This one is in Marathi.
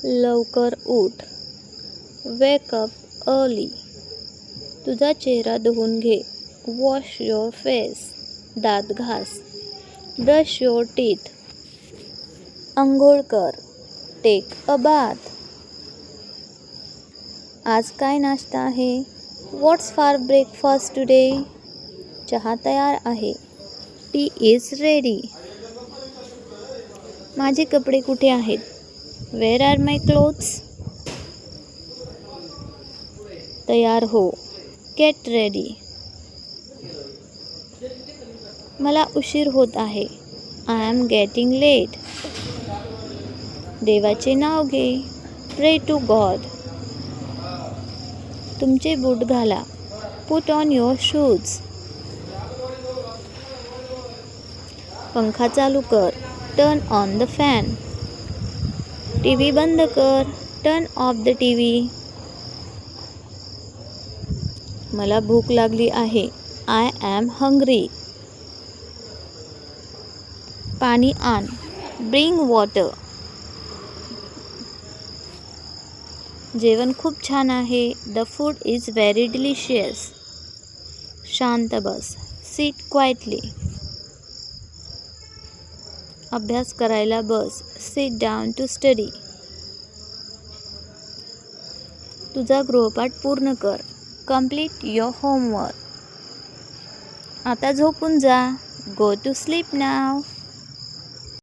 लवकर उठ. Wake up early. तुझा चेहरा धुवून घे. Wash your face. दात घास. Brush your teeth. अंघोळ कर. Take a bath. आज काय नाश्ता आहे? What's for breakfast today? चहा तयार आहे. Tea is ready. माझे कपडे कुठे आहेत? Where are my clothes? तयार हो. Get ready. मला उशीर होत आहे. I am getting late. देवाचे नाव घे. Pray to God. तुमचे बूट घाला. Put on your shoes. पंखा चालू कर. Turn on the fan. TV बंद कर. Turn off the TV. मला भूक लागली आहे. I am hungry. पाणी आण. Bring water. जेवण खूप छान आहे. The food is very delicious. शांत बस. Sit quietly. अभ्यास करायला बस. Sit down to study. तुझा गृहपाठ पूर्ण कर. Complete your homework. आता झोपून जा. Go to sleep now.